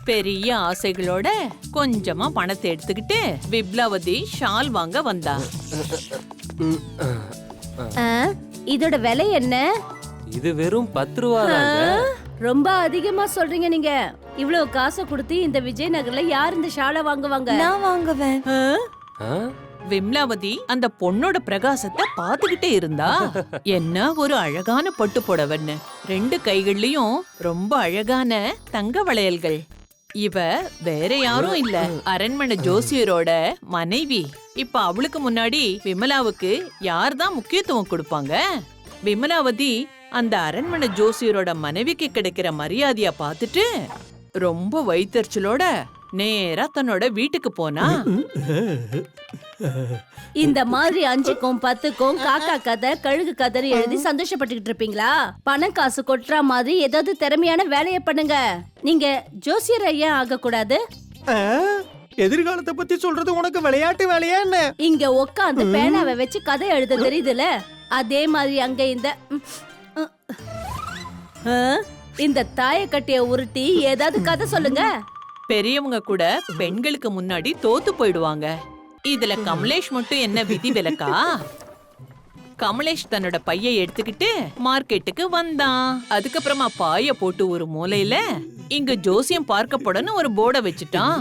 பெரிய ஆசைகளோட கொஞ்சமா பணத்தை எடுத்துக்கிட்டு விப்லாவதி ஷால் வாங்க வந்தா. இதோட விலை என்ன? இது வெறும் 10 ரூபா தாங்க. ரொம்ப அதிகமா சொல்றீங்க நீங்க. இவ்வளவு காசை கொடுத்து இந்த விஜயநகர்ல யார் இந்த ஷாலை வாங்குவாங்க? நான் வாங்குவேன். விம்லாவதி அந்த பொண்ணோட பிரகாசத்தை பாத்துக்கிட்டே இருந்தா. என்ன ஒரு அழகான பட்டு புடவைன்னு, 2 கைகள்லயும் ரொம்ப அழகான தங்க வளையல்கள். இவ வேற யாரும் இல்ல, அரண்மனை ஜோசியரோட மனைவி. இப்ப அவளுக்கு முன்னாடி விமலாவுக்கு யார்தான் முக்கியத்துவம் கொடுப்பாங்க? விமலாவதி அந்த அரண்மனை ஜோசியரோட மனைவிக்கு கிடைக்கிற மரியாதைய பாத்துட்டு ரொம்ப வைத்தறிச்சலோட நேரா தன்னோட வீட்டுக்கு போனா. இந்த மாதிரி 5க்கும் 10க்கும் காக்கா கதை கழுகு கதை எழுதி சந்தோஷப்பட்டுக்கிட்டு இருப்பீங்களா? பணம் காசு கொட்டுற மாதிரி ஏதாவது திறமையான வேலையை பண்ணுங்க. நீங்க ஜோசியர் ஐயா ஆக கூடாது. எதிர்காலத்தை பத்தி சொல்றது உனக்கு விளையாட்டு வேலையா என்ன? இங்க உட்காந்து பேனாவை வச்சு கதை எழுத தெரியுதுல, அதே மாதிரி அங்க இந்த தாய கட்டிய உருட்டி ஏதாவது கதை சொல்லுங்க. பெரியவங்க கூட பெண்களுக்கு முன்னாடி தோத்து போயிடுவாங்க. இதுல கமலேஷ் மட்டும் என்ன விதி விலக்கா? கமலேஷ் தன்னோட பையை எடுத்துக்கிட்டு மார்க்கெட்டுக்கு வந்தான். அதுக்கப்புறமா பாய போட்டு ஒரு மூலையில இங்க ஜோசியம் பார்க்கப்படன்னு ஒரு போர்டை வச்சுட்டான்.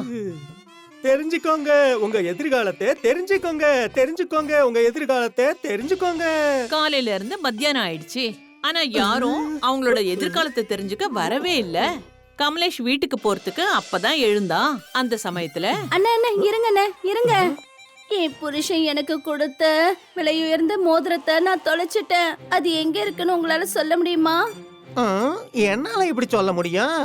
தெரிஞ்சுக்கோங்க உங்க எதிர்காலத்தை, தெரிஞ்சுக்கோங்க தெரிஞ்சுக்கோங்க உங்க எதிர்காலத்தை தெரிஞ்சுக்கோங்க. காலையில இருந்து மத்தியானம் ஆயிடுச்சு, ஆனா யாரும் அவங்களோட எதிர்காலத்தை தெரிஞ்சுக்க வரவே இல்ல. கமலேஷ் வீட்டுக்கு போறதுக்கு அப்பதான் எழுந்தான். அந்த சமயத்துல அண்ணா அண்ணா இருங்கண்ணே இருங்க. என் புருஷன் எனக்கு கொடுத்த விலையுயர்ந்த மோதிரத்தை நான் தொலைச்சிட்டேன். அது எங்க இருக்குன்னு உங்களால சொல்ல முடியுமா? என்னால இப்படி சொல்ல முடியும்?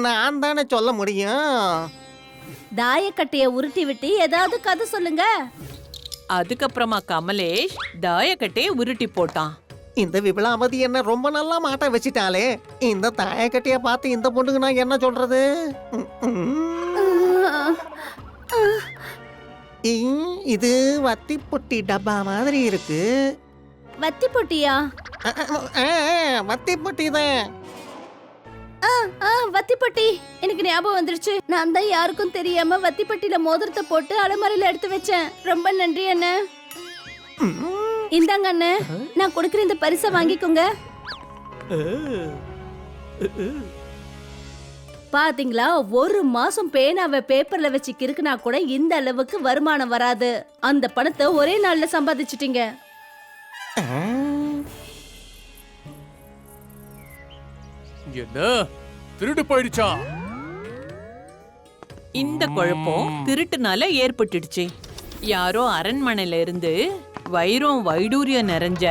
நான் தானே சொல்ல முடியும். தாயக்கட்டைய உருட்டி விட்டு ஏதாவது கதை சொல்லுங்க. அதுக்கப்புறமா கமலேஷ் தாயக்கட்டையை உருட்டி போட்டான். இந்த விபலாவதி என்ன ரொம்ப நல்லா மாட்ட வச்சிட்டாலே. இந்த தாயக்கட்டைய பார்த்து இந்த பொண்ணுக்கு நான் என்ன சொல்றது? இது வத்தி பொட்டி டப்பா மாதிரி இருக்கு. வத்தி பொட்டியா? வத்தி பொட்டி தான். வத்தி பொட்டி எனக்கு ஞாபகம் வந்துருச்சு. நான் தான் யாருக்கும் தெரியாம வத்தி பொட்டியில மோதிரத்தை போட்டு அலமாரியில எடுத்து வச்சேன். ரொம்ப நன்றி அண்ணே. இந்தாங்க அண்ணே, நான் கொடுக்கிற இந்த பரிசை வாங்கிக்கோங்க. பாத்தீங்களா, 1 மாசம் பேனாவை பேப்பர்ல வச்சு கிறுக்குனா கூட இந்த அளவுக்கு வருமானம் வராது. அந்த பணத்தை ஒரே நாள்ல சம்பாதிச்சிட்டீங்க. என்ன திருடு போயிடுச்சா? இந்த குழப்பம் திருட்டுனால ஏற்பட்டுடுச்சு. யாரோ அரண்மனையில இருந்து வைரம் வைடூரியம் நிறைஞ்ச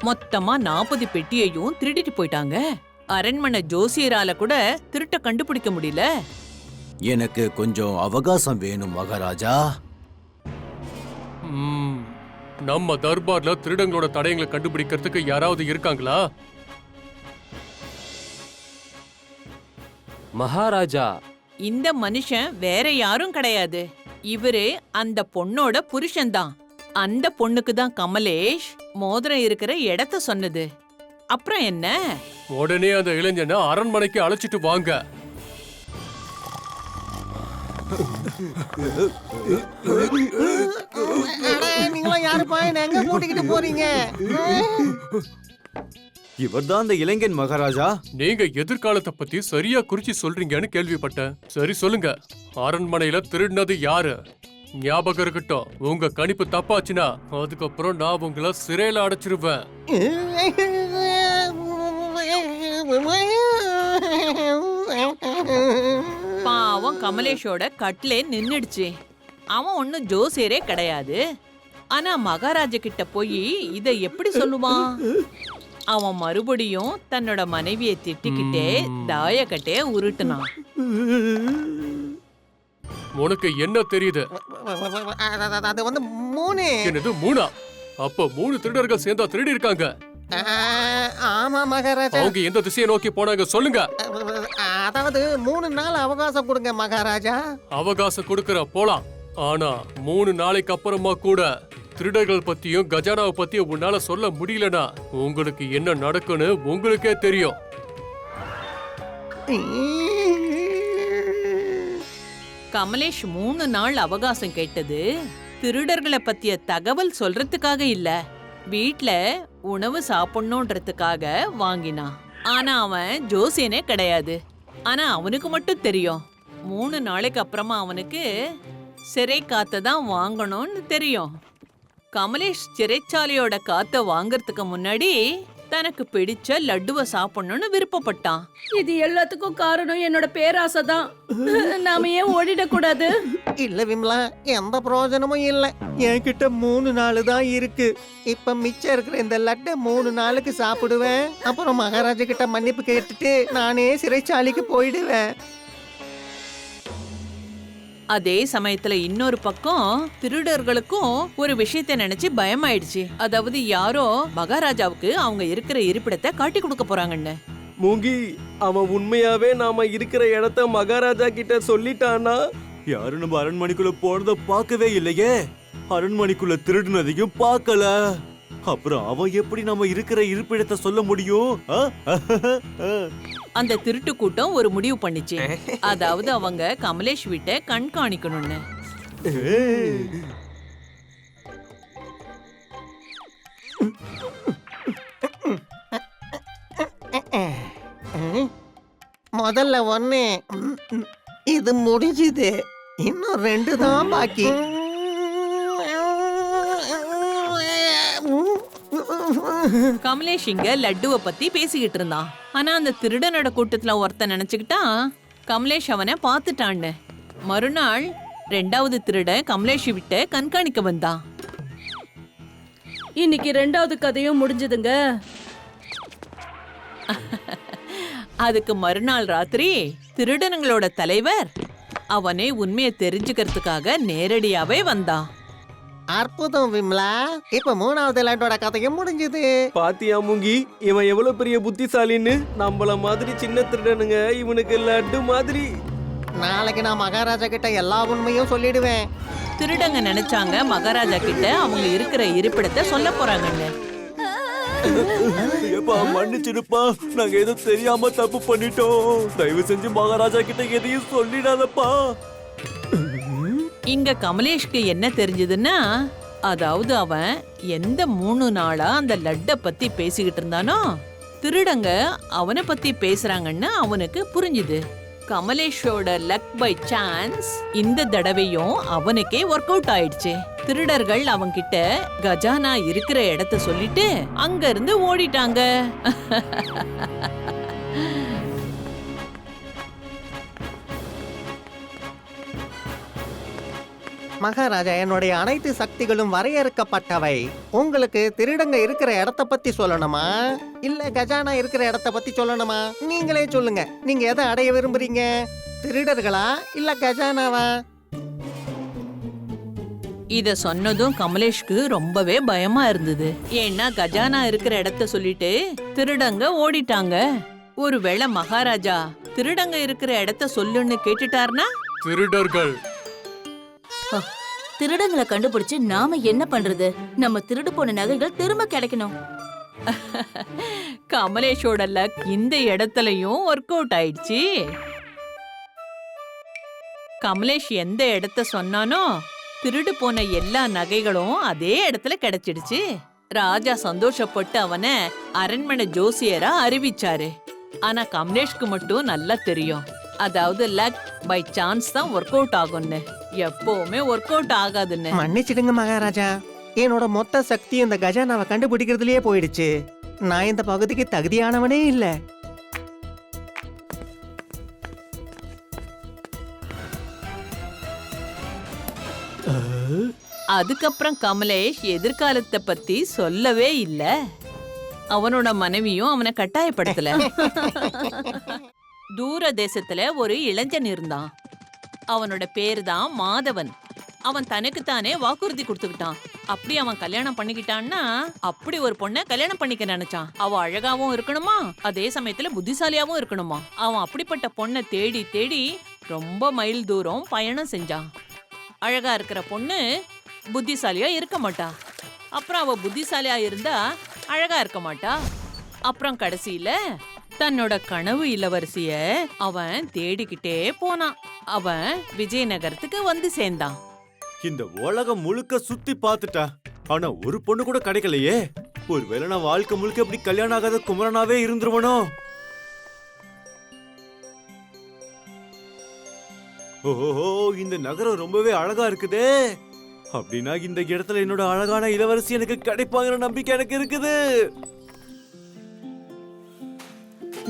மொத்தமா 40 பெட்டியையும் திருடிட்டு போயிட்டாங்க. அரண்மனை ஜோசியரால கூட திருட்ட கண்டுபிடிக்க முடியல. எனக்கு கொஞ்சம் அவகாசம் வேணும் மகாராஜா. நம்ம தர்பார்ல திருடங்களோட தடயங்களை கண்டுபிடிக்கிறதுக்கு யாராவது இருக்காங்களா? மகாராஜா, இந்த மனுஷன் வேற யாரும் கிடையாது. இவரு அந்த பொண்ணோட புருஷன்தான். அந்த பொண்ணுக்கு தான் கமலேஷ் மோதிரம் இருக்கிற இடத்த சொன்னது. அப்புறம் என்ன? உடனே அந்த இளைஞனை அரண்மனைக்கு அழைச்சிட்டு வாங்க. நீங்களும் யாருப்பா என்ன எங்க கூட்டிக்கிட்டு போறீங்க? இவர்தான் அந்த இளைஞன் மகாராஜா. நீங்க எதிர்காலத்தை பத்தி சரியா குறிச்சு சொல்றீங்கன்னு கேள்விப்பட்டேன். சரி சொல்லுங்க, அரண்மனையில திருடினது யாரு? ஞாபகம் இருக்கட்டும், உங்க கணிப்பு தப்பாச்சுன்னா அதுக்கப்புறம் நான் உங்களை சிறையில அடைச்சிருவேன். பாவம் கமலேஷோட கட்லே நின்னுடுச்சு. அவன் ஒன்னும் ஜோசியரே கிடையாது. ஆனா மகாராஜா கிட்ட போய் இத எப்படி சொல்லுவான்? அவன் மறுபடியும் தன்னோட மனைவியை திட்டிக்கிட்டே தாயக்கட்டைய உருட்டுனான். உனக்கு என்ன தெரியுது? அது வந்து 3. என்னது 3? அப்ப 3 திருடர்கள் சேர்ந்தா திருடி இருக்காங்க. ஆமா மகாராஜா. அவங்க எந்த திசையை நோக்கி போனாங்க சொல்லுங்க. அதாவது 3 நாள் அவகாசம் கொடுங்க மகாராஜா. அவகாசம் கொடுக்கற போலாம். ஆனா 3 நாளைக்கு அப்புறமா கூட திருடர்கள் பத்தியும் கஜானாவை பத்தியும் உன்னால சொல்ல முடியலனா உங்களுக்கு என்ன நடக்குன்னு உங்களுக்கே தெரியும். கமலேஷ் 3 நாள் அவகாசம் கேட்டது திருடர்களை பத்திய தகவல் சொல்றதுக்காக இல்ல, வீட்ல உணவு சாப்பிடணுன்றதுக்காக வாங்கினான். ஆனா அவன் ஜோசியனே கிடையாது. ஆனா அவனுக்கு மட்டும் தெரியும் 3 நாளைக்கு அப்புறமா அவனுக்கு சிறை காத்தை தான் வாங்கணும்னு தெரியும். கமலேஷ் சிறைச்சாலையோட காத்தை வாங்கறதுக்கு முன்னாடி தனக்கு பிடிச்ச லட்டுவை சாப்பிடணும்னு விருப்பப்பட்டான். இது எல்லாத்துக்கும் காரணம் என்னோட பேராசை தான். நாம ஏன் ஓடிடக்கூடாது? இல்ல விமலா, எந்த பிரயோஜனமும் இல்ல. என்கிட்ட 3 நாள் தான் இருக்கு. இப்ப மிச்சம் இருக்கிற இந்த லட்டை 3 நாளுக்கு சாப்பிடுவேன். அப்புறம் மகாராஜா கிட்ட மன்னிப்பு கேட்டுட்டு நானே சிறைச்சாலைக்கு போயிடுவேன். அதே சமயத்துல இன்னொரு பக்கம் திருடர்களுக்கும் ஒரு விஷயத்தை நினைச்சு பயமாயிடுச்சு. அதாவது யாரோ மகாராஜாவுக்கு அவங்க இருக்கிற இருப்பிடத்தை காட்டி கொடுக்க போறாங்கன்னு. மூங்கி, அவன் உண்மையாவே நாம இருக்கிற இடத்த மகாராஜா கிட்ட சொல்லிட்டானா? யாரும் நம்ம அரண்மனைக்குள்ள போனத பார்க்கவே இல்லையே. அரண்மனைக்குள்ள திருடுனதையும் பார்க்கல. அப்புறம் அவன் எப்படி நம்ம இருக்கிற இருப்பிடத்தை சொல்ல முடியும்? அந்த திருட்டு கூட்டம் ஒரு முடிவு பண்ணிச்சு. அதாவது அவங்க கமலேஷ் வீட்டை கண்காணிக்கணும்னு. முதல்ல 1 இது முடிஞ்சுது. இன்னும் 2 தான் பாக்கி. கமலேஷ் இங்க லட்டுவை பத்தி பேசிக்கிட்டு இருந்தான். ஆனா அந்த திருடனோட கூட்டத்துல ஒருத்தன் நினைச்சுக்கிட்டான் கமலேஷ் அவனை பார்த்துட்டான்னு. மறுநாள் 2வது திருடன் கமலேஷ் விட்ட கண்காணிக்க வந்தான். இன்னைக்கு 2வது கதையும் முடிஞ்சதுங்க. அதுக்கு மறுநாள் ராத்திரி திருடனுங்களோட தலைவர் அவனே உண்மையை தெரிஞ்சுக்கிறதுக்காக நேரடியாவே வந்தான். அற்புதம் விமலா, இப்ப 3வது லட்டோட கதையும் முடிஞ்சது. பாத்தியா மூங்கி, இவன் எவ்வளவு பெரிய புத்திசாலின்னு. நம்மள மாதிரி சின்ன திருடனுங்க இவனுக்கு லட்டு மாதிரி. நாளைக்கு நான் மகாராஜா கிட்ட எல்லா உண்மையும் சொல்லிடுவேன். திருடங்க நினைச்சாங்க மகாராஜா கிட்ட அவங்க இருக்கிற இருப்பிடத்தை சொல்ல போறாங்கன்னு. ஏப்பா, மன்னிச்சிடுப்பா. நாங்க ஏதோ தெரியாம தப்பு பண்ணிட்டோம். தயவு செஞ்சு மகாராஜா கிட்ட எதையும் சொல்லிடாதப்பா. இங்க கமலேஷ்க்கு என்ன தெரிஞ்சதுன்னா, அதாவது அவன் எந்த 3 நாளா அந்த லட்டை பத்தி பேசிக்கிட்டு இருந்தானோ திருடங்க அவனை பத்தி பேசுறாங்கன்னு அவனுக்கு புரிஞ்சுது. கமலேஷோட லக் பை சான்ஸ் இந்த தடவையும் அவனுக்கே ஒர்க் அவுட் ஆயிடுச்சு. திருடர்கள் அவன்கிட்ட கஜானா இருக்கிற இடத்த சொல்லிட்டு அங்க இருந்து ஓடிட்டாங்க. மகாராஜா, என்னுடைய அனைத்து சக்திகளும் வரையறுக்கப்பட்டவை. உங்களுக்கு திருடங்க இருக்கிற இடத்த பத்தி சொல்லணுமா, இல்ல கஜானா இருக்கிற இடத்த பத்தி சொல்லணுமா? நீங்களே சொல்லுங்க. நீங்க எதை அடைய விரும்புறீங்க? திருடர்களா இல்ல கஜானாவா? இத சொன்னதும் கமலேஷ்க்கு ரொம்பவே பயமா இருந்தது. ஏன்னா கஜானா இருக்கிற இடத்த சொல்லிட்டு திருடங்க ஓடிட்டாங்க. ஒருவேளை மகாராஜா திருடங்க இருக்கிற இடத்த சொல்லுன்னு கேட்டுட்டார்னா? திருடர்கள் திருடங்களை கண்டுபிடிச்சு நாம என்ன பண்றது? நம்ம திருடு போன நகைகள் திரும்ப கிடைக்கணும். கமலேஷோட லக் இந்த இடத்துலயும் ஒர்க் அவுட் ஆயிடுச்சு. கமலேஷ் எந்த இடத்த சொன்னானோ திருடு போன எல்லா நகைகளும் அதே இடத்துல கிடைச்சிடுச்சு. ராஜா சந்தோஷப்பட்டு அவனை அரண்மனை ஜோசியரா அறிவிச்சாரு. ஆனா கமலேஷ்க்கு மட்டும் நல்லா தெரியும், அதாவது லக் பை சான்ஸ் தான் ஒர்க் அவுட் ஆகும்னு, எப்பவுமே ஒர்க் அவுட் ஆகாதுன்னு. மன்னிச்சிடுங்க மகாராஜா, என்னோட மொத்த சக்தி இந்த கஜானாவை கண்டுபிடிக்கிறதுலயே போயிடுச்சு. நான் இந்த பகுதிக்கு தகுதியானவனே இல்ல. அதுக்கப்புறம் கமலேஷ் எதிர்காலத்தை பத்தி சொல்லவே இல்ல. அவனோட மனைவியும் அவனை கட்டாயப்படுத்தல. தூர தேசத்துல ஒரு இளைஞன் இருந்தான். அவனோட பேரு தான் மாதவன். அவன் தனக்குத்தானே வாக்குறுதி கொடுத்துக்கிட்டான். அப்படி அவன் கல்யாணம் பண்ணிக்கிட்டான்னா அப்படி ஒரு பொண்ணை கல்யாணம் பண்ணிக்க நினைச்சான். அவ அழகாவும் இருக்கணுமா, அதே சமயத்துல புத்திசாலியாவும் இருக்கணுமா. அவன் அப்படிப்பட்ட பொண்ணை தேடி தேடி ரொம்ப மைல் தூரம் பயணம் செஞ்சான். அழகா இருக்கிற பொண்ணு புத்திசாலியா இருக்க மாட்டா. அப்புறம் அவ புத்திசாலியா இருந்தா அழகா இருக்க மாட்டா. அப்புறம் கடைசியில தன்னோட கனவு இளவரசிய அவன் தேடிக்கிட்டே போனான். அவன் விஜயநகரத்துக்கு வந்து சேர்ந்தான். இந்த உலகம் முழுக்க சுத்தி பார்த்துட்டா, ஆனா ஒரு பொண்ணு கூட கிடைக்கலையே. ஒருவேளை நான் வாழ்க்கை முழுக்க இப்படி கல்யாணம் ஆகாத குமரனாவே இருந்துருவனோ? ஓஹோ, இந்த நகரம் ரொம்பவே அழகா இருக்குதே. அப்படின்னா இந்த இடத்துல என்னோட அழகான இளவரசி எனக்கு கிடைப்பாங்கிற நம்பிக்கை எனக்கு இருக்குது.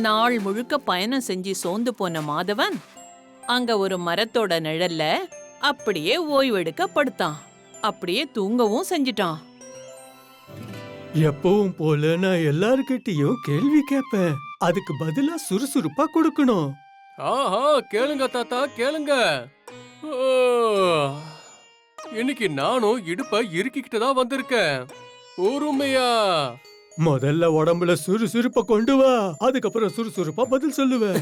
நாள் முழுக்க பயணம் செஞ்சு சோர்ந்து போன மாதவன் அங்க ஒரு மரத்தோட நிழல்ல அப்படியே ஓய்வெடுக்க படுத்தான். அப்படியே தூங்கவும் செஞ்சிட்டான். எப்பவும் போல நான் எல்லார்கிட்டயும் கேள்வி கேட்பேன், அதுக்கு பதிலா சுறுசுறுப்பா கொடுக்கணும். ஆஹா, கேளுங்க தாத்தா கேளுங்க. ஓ, இன்னைக்கு நானும் இடுப்ப இறுக்கிக்கிட்டு தான் வந்திருக்கேன். பொறுமையா. முதல்ல உடம்புல சுறுசுறுப்ப கொண்டு வா, அதுக்கப்புறம் சுறுசுறுப்பா பதில் சொல்லுவேன்.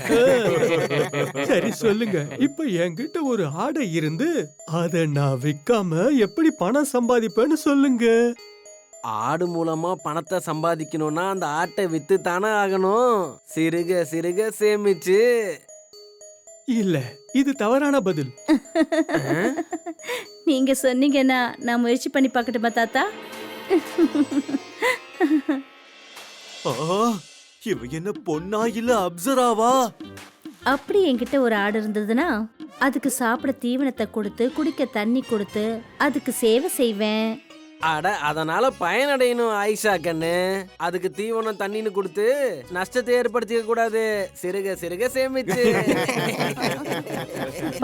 சரி சொல்லுங்க, இப்ப என்கிட்ட ஒரு ஆடை இருந்து அத நான் விக்காம எப்படி பணம் சம்பாதிப்பேன்னு சொல்லுங்க. ஆடு மூலமா பணத்தை சம்பாதிக்கணும்னா அந்த ஆட்டை வித்து தானே ஆகணும். சிறுக சிறுக சேமிச்சு. இல்ல, இது தவறான பதில். நீங்க சொன்னீங்கன்னா நான் முயற்சி பண்ணி பார்க்கட்டுமா தாத்தா? இவ என்ன பொண்ணா இல்ல அப்சராவா? அப்படி என்கிட்ட ஒரு ஆடு இருந்ததுன்னா அதுக்கு சாப்பிட தீவனத்தை கொடுத்து குடிக்க தண்ணி கொடுத்து அதுக்கு சேவை செய்வேன். அட, அதனால பயனடையணும் ஆயிஷா கண்ணு. அதுக்கு தீவனம் தண்ணின்னு கொடுத்து நஷ்டத்தை ஏற்படுத்திக்க கூடாது. சிறுக சிறுக சேமிச்சு.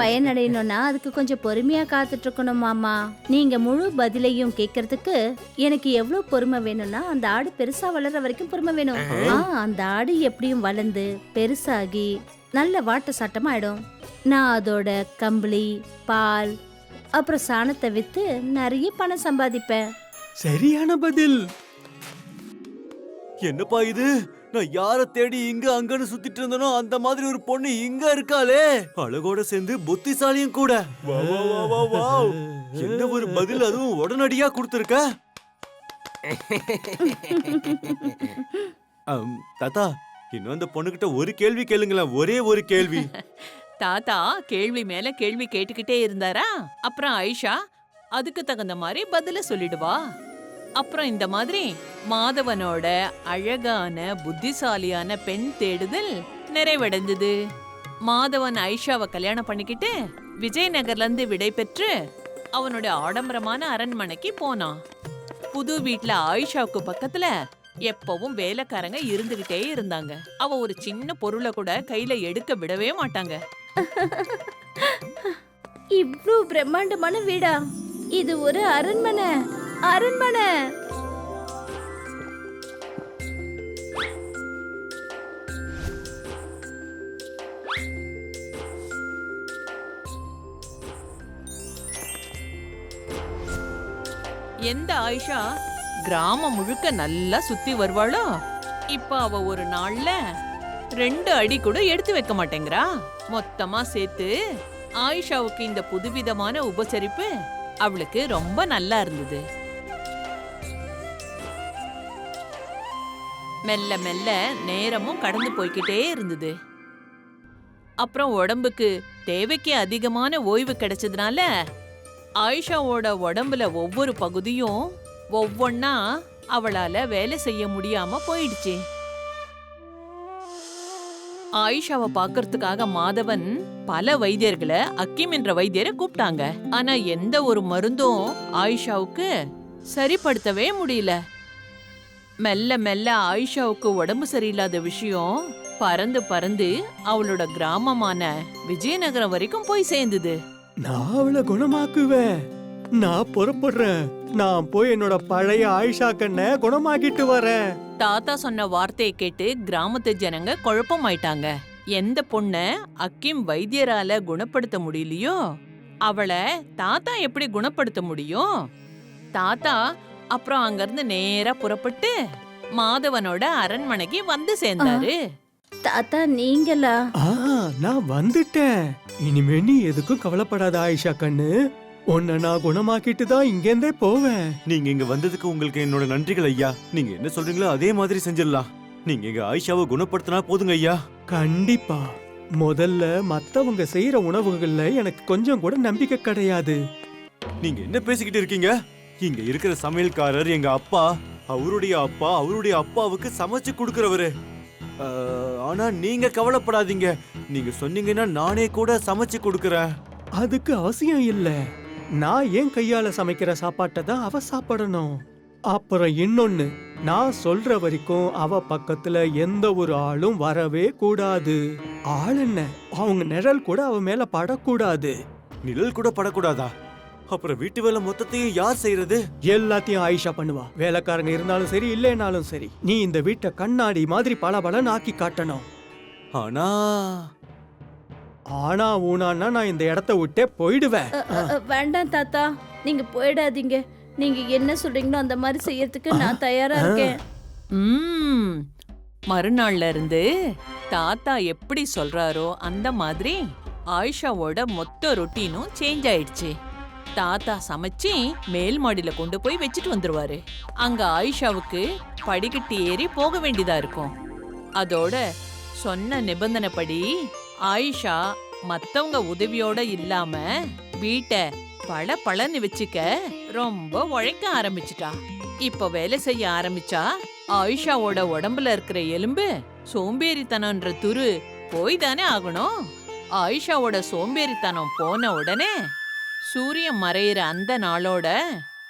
பயனடையணும்னா அதுக்கு கொஞ்சம் பொறுமையா காத்துட்டு இருக்கணும் மாமா. நீங்க முழு பதிலையும் கேட்கறதுக்கு எனக்கு எவ்வளவு பொறுமை வேணும்னா அந்த ஆடு பெருசா வளர்ற வரைக்கும் பொறுமை வேணும். அந்த ஆடு எப்படியும் வளர்ந்து பெருசாகி நல்ல வாட்ட சாட்டமா ஆயிடும். நான் அதோட கம்பளி, பால், அப்புறம் சாணத்தை வித்து நிறைய பணம் சம்பாதிப்பேன். சரியான பதில். என்னப்பா இது? நான் யார தேடி இங்க அங்கன்னு சுத்திட்டு இருந்தனோ அந்த மாதிரி ஒரு பொண்ணு இங்க இருக்காளே. அழகோட சேர்ந்து புத்திசாலியும் கூட. வா, வா, வா, வா, வா. என்ன ஒரு பதில், அதுவும் உடனடியா கொடுத்திருக்க. தாத்தா, இன்னும் அந்த பொண்ணுகிட்ட ஒரு கேள்வி கேளுங்களேன், ஒரே ஒரு கேள்வி. தாத்தா கேள்வி மேல கேள்வி கேட்டுக்கிட்டே இருந்தாரா. அப்புறம் ஆயிஷா அதுக்கு தகுந்த மாதிரி பதில சொல்லிடுவா. அப்புறம் இந்த மாதிரி மாதவனோட அழகான புத்திசாலியான பெண் தேடுதல் நிறைவடைந்தது. மாதவன் ஆயிஷாவை கல்யாணம் பண்ணிக்கிட்டு விஜயநகர்ல இருந்து விடை பெற்று அவனோட ஆடம்பரமான அரண்மனைக்கு போனான். புது வீட்ல ஆயிஷாவுக்கு பக்கத்துல எப்பவும் வேலைக்காரங்க இருந்துகிட்டே இருந்தாங்க. அவ ஒரு சின்ன பொருளை கூட கையில எடுக்க விடவே மாட்டாங்க. இவ்ளோ பிரம்மாண்டமான வீடா? இது ஒரு அரண்மனை. அரண்மனை. எந்த ஆயிஷா கிராமம் முழுக்க நல்லா சுத்தி வருவாளோ, இப்ப அவ ஒரு நாள்ல 2 அடி கூட எடுத்து வைக்க மாட்டேங்கிறா. மொத்தமா சேர்த்து ஆயிஷாவுக்கு இந்த புதுவிதமான உபசரிப்பு அவளுக்கு ரொம்ப நல்லா இருந்தது. மெல்ல மெல்ல நேரமும் கடந்து போய்கிட்டே இருந்தது. அப்புறம் உடம்புக்கு தேவைக்கு அதிகமான ஓய்வு கிடைச்சதுனால ஆயிஷாவோட உடம்புல ஒவ்வொரு பகுதியும் ஒவ்வொன்னா அவளால வேலை செய்ய முடியாம போயிடுச்சு. ஆயிஷாவை பாக்குறதுக்காக மாதவன் பல வைத்தியர்களை, அக்கிம் என்ற வைத்தியரை கூப்பிட்டாங்க. ஆனா எந்த ஒரு மருந்தும் ஆயிஷாவுக்கு சரிப்படுத்தவே முடியல. மெல்ல மெல்ல ஆயிஷாவுக்கு உடம்பு சரியில்லாத விஷயம் பறந்து பறந்து அவளோட கிராமமான விஜயநகரம் வரைக்கும் போய் சேர்ந்தது. நான் அவளை குணமாக்குவேன். நான் புறப்படுறேன். நான் போய் என்னோட பழைய ஆயிஷா கண்ணை குணமாக்கிட்டு வரேன். தாத்தா சொன்ன வார்த்தையை கேட்டு கிராமத்து ஜனங்க குழப்பமாயிட்டாங்க. எந்த பொண்ண அக்கிம் வைத்தியரால குணப்படுத்த முடியலையோ அவளை தாத்தா எப்படி குணப்படுத்த முடியும்? தாத்தா அப்புறம் அங்கிருந்து நேரா புறப்பட்டு மாதவனோட அரண்மனைக்கு வந்து சேர்ந்தாரு. தாத்தா நீங்களா? நான் வந்துட்டேன். இனிமே நீ எதுக்கும் கவலைப்படாத ஆயிஷா கண்ணு. உன்னை நான் குணமாக்கிட்டு தான் இங்கேருந்தே போவேன். நீங்க இங்க வந்ததுக்கு உங்களுக்கு என்னோட நன்றிகள் ஐயா. நீங்க என்ன சொல்றீங்களோ அதே மாதிரி செஞ்சிடலாம். நீங்க எங்க ஆயிஷாவை குணப்படுத்தினா போதுங்க ஐயா. கண்டிப்பா. முதல்ல மத்தவங்க செய்யற உணவுகள்ல எனக்கு கொஞ்சம் கூட நம்பிக்கை கிடையாது. நீங்க என்ன பேசிக்கிட்டு இருக்கீங்க? இங்க இருக்கிற சமையல்காரர் எங்க அப்பா, அவருடைய அப்பா, அவருடைய அப்பாவுக்கு சமைச்சு கொடுக்கறவரு. ஆனா நீங்க கவலைப்படாதீங்க, நீங்க சொன்னீங்கன்னா நானே கூட சமைச்சு கொடுக்கறேன். அதுக்கு அவசியம் இல்ல. நான் என் கையால சமைக்கிற சாப்பாட்டை தான் அவ சாப்பிடணும். அப்புறம் இன்னொன்னு, நான் சொல்ற வரைக்கும் அவ பக்கத்துல எந்த ஒரு ஆளும் வரவே கூடாது. ஆள் என்ன, அவங்க நிழல் கூட அவ மேல படக்கூடாது. நிழல் கூட படக்கூடாதா? அப்புறம் வீட்டு வேலை மொத்தத்தையும் யார் செய்யறது? எல்லாத்தையும் ஆயிஷா பண்ணுவா. வேலைக்காரங்க இருந்தாலும் சரி, இல்லைனாலும் சரி. நீ இந்த வீட்டை கண்ணாடி மாதிரி பளபளன்னு ஆக்கி காட்டணும். ஆனா ஆனா ஊனான்னா நான் இந்த இடத்த விட்டே போயிடுவேன். வேண்டாம் தாத்தா, நீங்க போயிடாதீங்க. நீங்க என்ன சொல்றீங்களோ அந்த மாதிரி செய்யறதுக்கு நான் தயாரா இருக்கேன். மறுநாள்ல இருந்து தாத்தா எப்படி சொல்றாரோ அந்த மாதிரி ஆயிஷாவோட மொத்த ரொட்டீனும் சேஞ்ச் ஆயிடுச்சு. தாத்தா சமைச்சு மேல் மாடியில கொண்டு போய் வச்சுட்டு வந்துருவாரு. அங்க ஆயிஷாவுக்கு படிக்கட்டு ஏறி போக வேண்டியதா இருக்கும். அதோட சொன்ன நிபந்தனைப்படி ஆயிஷா மத்தவங்க உதவியோட இல்லாம வீட்டை பளபளன்னு வச்சுக்க ரொம்ப உழைக்க ஆரம்பிச்சிட்டா. இப்ப வேலை செய்ய ஆரம்பிச்சா ஆயிஷாவோட உடம்புல இருக்கிற எலும்பு சோம்பேறித்தனம்ன்ற துரு போய் தானே ஆகணும். ஆயிஷாவோட சோம்பேறித்தனம் போன உடனே சூரியன் மறையிற அந்த நாளோட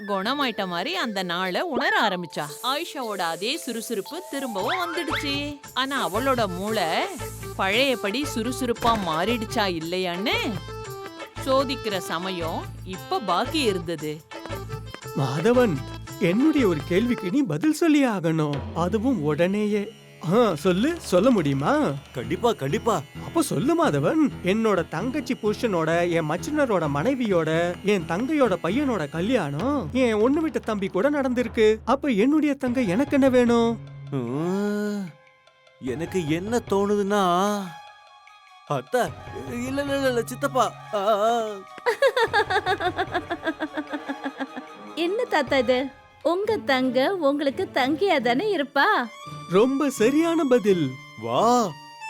குணமாயிட்ட மாதிரி அந்த நாளை உணர ஆரம்பிச்சா. ஆயிஷாவோட அதே சுறுசுறுப்பு திரும்பவும் வந்துடுச்சு. ஆனா அவளோட மூளை பழையபடி சுறுசுறுப்பா மாறிடுச்சா இல்லையான்னு சோதிக்கிற சமயம் இப்ப பாக்கி இருந்தது. மாதவன், என்னுடைய ஒரு கேள்விக்கு நீ பதில் சொல்லி ஆகணும். அதுவும் உடனேயே. சொல்ல முடியுமா? கண்டிப்பா கண்டிப்பா. அப்ப சொல்லு மாதவன். என்னோட தங்கச்சி புருஷனோட, என் மச்சினரோட மனைவியோட, என் தங்கையோட பையனோட கல்யாணம் என் ஒண்ணு விட்ட தம்பி கூட நடந்திருக்கு. அப்ப என்னுடைய தங்கை எனக்கு என்ன வேணும்? எனக்கு என்ன தோணுதுன்னா, அத்தா இல்ல இல்ல இல்ல சித்தப்பா. என்ன தாத்தா இது? உங்க தங்க உங்களுக்கு தங்கியா தானே இருப்பா? ரொம்ப சரியான பதில். வா,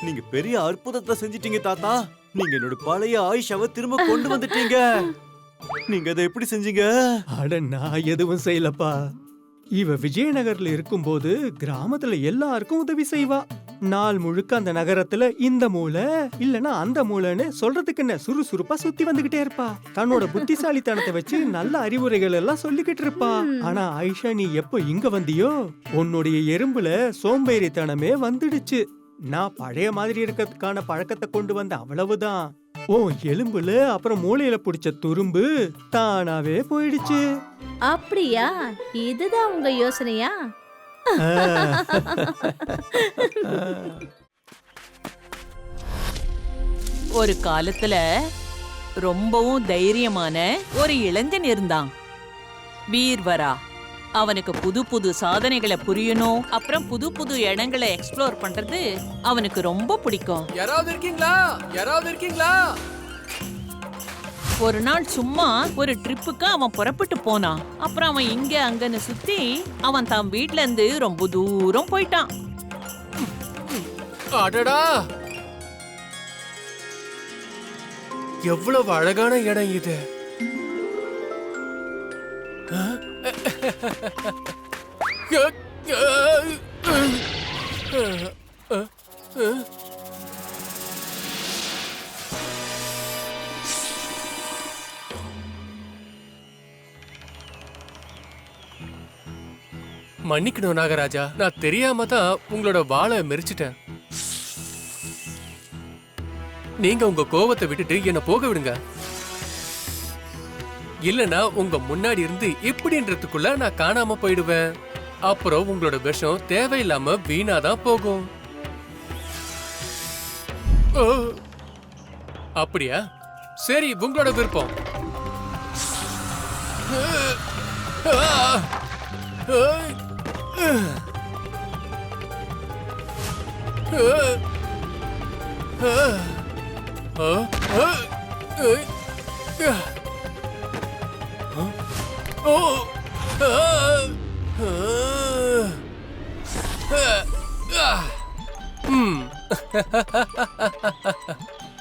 நீங்க பெரிய அற்புதத்தை செஞ்சிட்டீங்க தாத்தா. நீங்க என்னோட பழைய ஆயிஷாவை திரும்ப கொண்டு வந்துட்டீங்க. நீங்க அதை எப்படி செஞ்சீங்க? அட, நான் எதுவும் செய்யலப்பா. இவ விஜயநகர்ல இருக்கும்போது கிராமத்துல எல்லாருக்கும் உதவி செய்வா. நாள் முழுக்க அந்த நகரத்துல இந்த மூலை இல்லனா அந்த மூலைன்னு சொல்றதுக்கு என்ன சுறுசுறுப்பா சுத்தி வந்துகிட்டே இருப்பா. தன்னோட புத்திசாலித்தனத்தை வச்சு நல்ல அறிவுரைகள் எல்லாம் சொல்லிக்கிட்டு இருப்பா. ஆனா ஆயிஷா, நீ எப்ப இங்க வந்தியோ உன்னுடைய எறும்புல சோம்பேறித்தனமே வந்துடுச்சு. நான் பழைய மாதிரி இருக்கிறதுக்கான பழக்கத்தை கொண்டு வந்த, அவ்வளவுதான். ஓ எலும்புல அப்புறம் மூளையில பிடிச்ச துரும்பு தானாவே போயிடுச்சு. அப்படியா? இதுதான் உங்க யோசனையா? ஒரு காலத்துல ரொம்பவும் தைரியமான ஒரு இளைஞன் இருந்தான், வீர்வரா. அவனுக்கு புது புது சாதனைகளை புரியணும், அப்புறம் புது புது இடங்களை எக்ஸ்ப்ளோர் பண்றது அவனுக்கு ரொம்ப பிடிக்கும். யாராவது இருக்கீங்களா? யாராவது இருக்கீங்களா? ஒரு நாள் சும்மா ஒரு ட்ரிப்புக்கு அவன் புறப்பட்டு போனான். அப்புறம் அவன் இங்க அங்கன்னு சுத்தி அவன் தான் வீட்ல இருந்து ரொம்ப தூரம் போயிட்டான். அடடா, எவ்வளவு அழகான இடம் இது. மன்னிக்கணும் நாகராஜா, நான் தெரியாம தான் உங்களோட வாளை மெரிச்சிட்டேன். நீங்க உங்க கோவத்தை விட்டுட்டு என்ன போக விடுங்க. இல்லனா உங்க முன்னாடி இருந்து இப்படின்றதுக்குள்ள நான் காணாம போயிடுவேன். அப்புறம் உங்களோட விஷம் தேவையில்லாம வீணாதான் போகும். அப்படியா? சரி, உங்களோட விருப்பம்.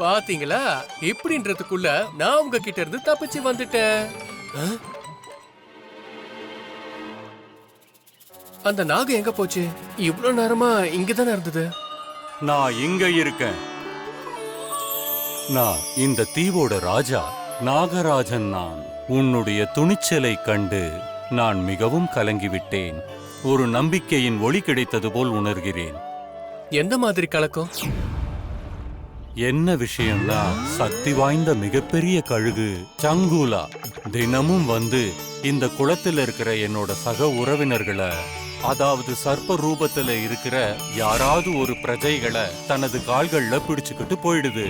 பாத்தீங்களா, இப்படின்றதுக்குள்ள நான் உங்ககிட்ட இருந்து தப்பிச்சு வந்துட்டேன். அந்த நாகம் எங்க போச்சு? இவ்வளவு நேரமா இங்கதானே இருந்தது. நான் இங்க இருக்கேன். நான் இந்த தீவோட ராஜா நாகராஜன். நான் உன்னுடைய துணிச்சலை கண்டு நான் மிகவும் கலங்கிவிட்டேன். ஒரு நம்பிக்கையின் ஒளி கிடைத்தது போல் உணர்கிறேன். எந்த மாதிரி கலக்கம்? என்ன விஷயம்னா, சக்தி வாய்ந்த மிகப்பெரிய கழுகு சங்குலா தினமும் வந்து இந்த குளத்துல இருக்கிற என்னோட சக உறவினர்களை, அதாவது சர்ப்ப ரூபத்துல இருக்கிற யாராவது ஒரு பிரஜைகளை தனது கால்கள்ல பிடிச்சுக்கிட்டு போயிடுது.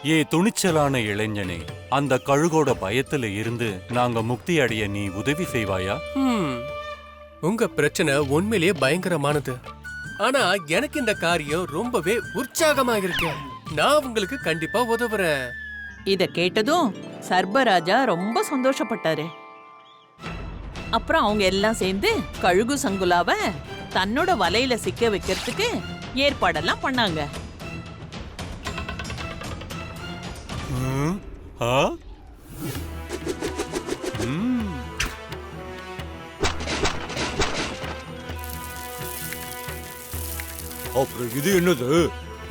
ஏ துணிச்சலான இளைஞனே, அந்த கழுகோட பயத்துல இருந்து நாங்க முக்தி அடைய நீ உதவி செய்வாயா? உங்க பிரச்சனை உண்மையிலேயே பயங்கரமானது. ஆனா எனக்கு இந்த காரியம் ரொம்பவே உற்சாகமாக இருக்கு. நான் உங்களுக்கு கண்டிப்பா உதவுறேன். இத கேட்டதும் சர்பராஜா ரொம்ப சந்தோஷப்பட்டாரு. அப்புறம் அவங்க எல்லாம் சேர்ந்து கழுகு சங்குலாவ தன்னோட வலையில சிக்க வைக்கிறதுக்கு ஏற்பாடெல்லாம் பண்ணாங்க. அப்புறம் இது என்னது?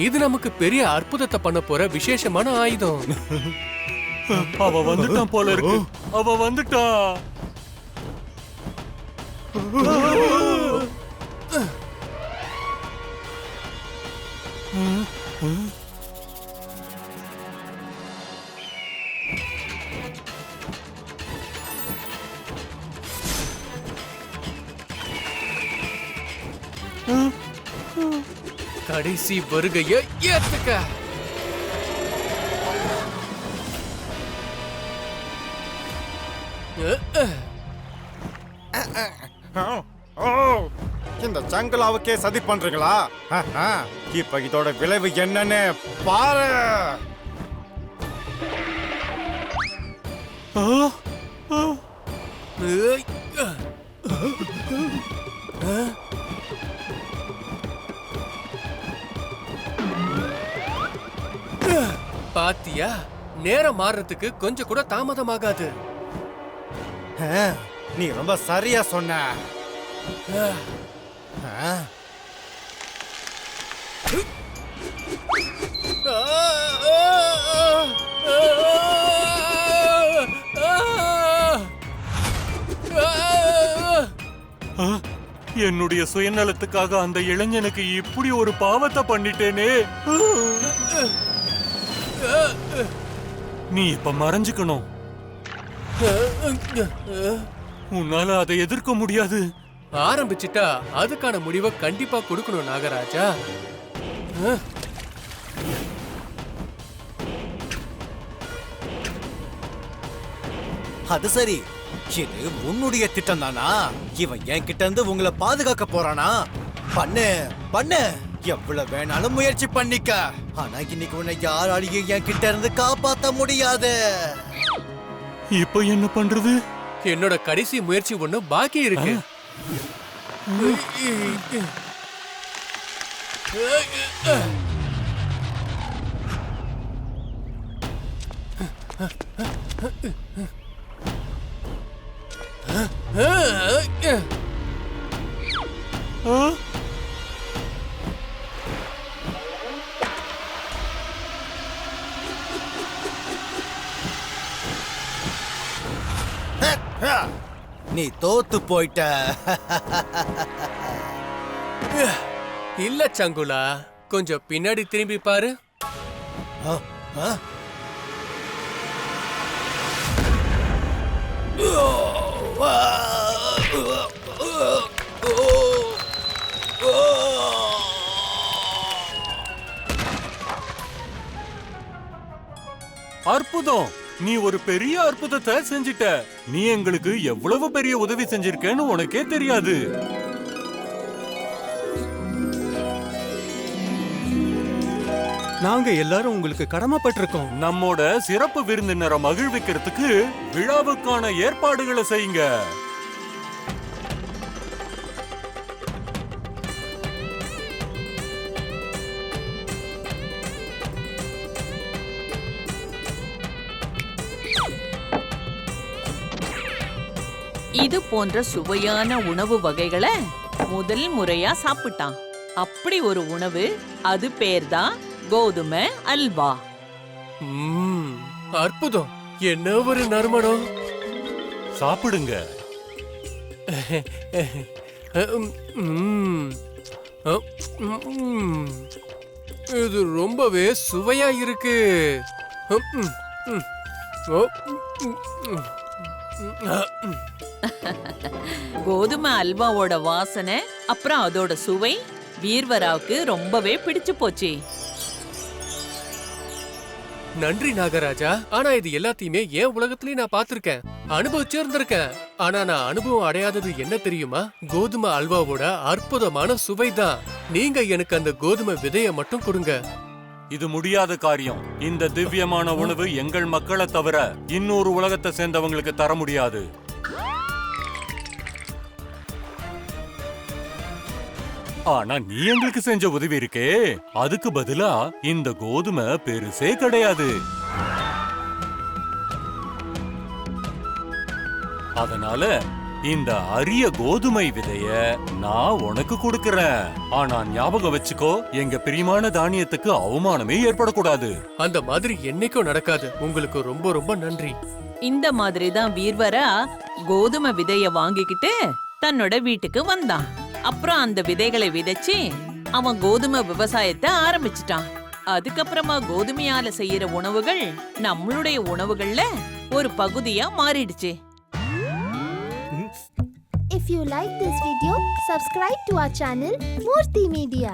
இது நமக்கு பெரிய அற்புதத்தை பண்ண போற விசேஷமான ஆயுதம். அவ வந்துட்டான் போல இருக்கு. அவ வந்துட்டா. கடைசி வருகைய ஏத்துக்க. இந்த சங்கலாவுக்கே சதி பண்றீங்களா? இப்ப இதோட விளைவு என்னன்னு பாரு. பாத்தியா, நேரம் மாறுறதுக்கு கொஞ்சம் கூட தாமதமாகாது. நீ ரொம்ப சரியா சொன்ன. என்னுடைய சுயநலத்துக்காக அந்த இளைஞனுக்கு இப்படி ஒரு பாவத்தை பண்ணிட்டேனே. நீ இப்ப மறைஞ்சுக்கணும். உன்னால அதை எதிர்க்க முடியாது. ஆரம்பிச்சிட்டா அதுக்கான முடிவை கண்டிப்பா கொடுக்கணும் நாகராஜா. அது சரி, இது உன்னுடைய திட்டம் தானா? இவன் என் கிட்ட இருந்து உங்களை பாதுகாக்க போறானா? பண்ணு பண்ணு, எவ்வளவு வேணாலும் முயற்சி பண்ணிக்க. ஆனா இன்னைக்கு உன்னை யாராலையும் என் கிட்ட இருந்து காப்பாத்த முடியாது. இப்ப என்ன பண்றது? என்னோட கடைசி முயற்சி ஒண்ணு பாக்கி இருக்கு. நீ தோத்து போயிட்ட. இல்ல சங்குலா, கொஞ்சம் பின்னாடி திரும்பி பாரு. அற்புதம்! நீ ஒரு பெரிய அற்புதத்தை செஞ்சிட்ட. நீ எங்களுக்கு எவ்வளவு பெரிய உதவி செஞ்சிருக்கேன்னு உனக்கே தெரியாது. நாங்க எல்லாரும் உங்களுக்கு கடமைப்பட்டிருக்கோம். நம்மோட சிறப்பு விருந்தினரை மகிழ்விக்கிறதுக்கு விழாவுக்கான ஏற்பாடுகளை செய்யுங்க. இது போன்ற சுவையான உணவு வகைகளை முதல் முறையா சாப்பிட்டான். அப்படி ஒரு உணவு, அது பேர்தான் கோதுமை அல்வா. அற்புதம்! என்ன ஒரு நறுமணம்! சாப்பிடுங்க. இது ரொம்பவே சுவையா இருக்கு. கோதுமை அல்வாவோட வாசனை அப்புறம் அதோட சுவை வீர்வராவுக்கு ரொம்பவே பிடிச்சு போச்சு. நன்றி நாகராஜா. ஆனா இது எல்லாத்தையுமே என் உலகத்திலயும் நான் பார்த்திருக்கேன், அனுபவிச்சு இருந்திருக்கேன். ஆனா நான் அனுபவம் அடையாதது என்ன தெரியுமா? கோதுமை அல்வாவோட அற்புதமான சுவைதான். நீங்க எனக்கு அந்த கோதுமை விதைய மட்டும் கொடுங்க. இது முடியாத காரியம். இந்த திவ்யமான உணவு எங்கள் மக்களை தவிர இன்னொரு உலகத்தை சேர்ந்தவங்களுக்கு தர முடியாது. ஆனா நீ எங்களுக்கு செஞ்ச உதவி இருக்கே, அதுக்கு பதிலா இந்த கோதுமை பெருசே கிடையாது. அதனால இந்த அரிய கோதுமை விதைய நான் உனக்கு கொடுக்கறேன். ஆனா ஞாபகம் வச்சுக்கோ, எங்க பிரியமான தானியத்துக்கு அவமானமே ஏற்படக்கூடாது. அந்த மாதிரி என்னைக்கும் நடக்காது. உங்களுக்கு ரொம்ப ரொம்ப நன்றி. இந்த மாதிரி தான் வீர்வரா கோதுமை விதைய வாங்கிக்கிட்டு தன்னோட வீட்டுக்கு வந்தான். அப்புறம் அந்த விதைகளை விதைச்சு அவன் கோதுமை விவசாயத்தை ஆரம்பிச்சிட்டான். அதுக்கப்புறமா கோதுமையால செய்யற உணவுகள் நம்மளுடைய உணவுகள்ல ஒரு பகுதியா மாறிடுச்சு. If you like this video, subscribe to our channel Murthy Media.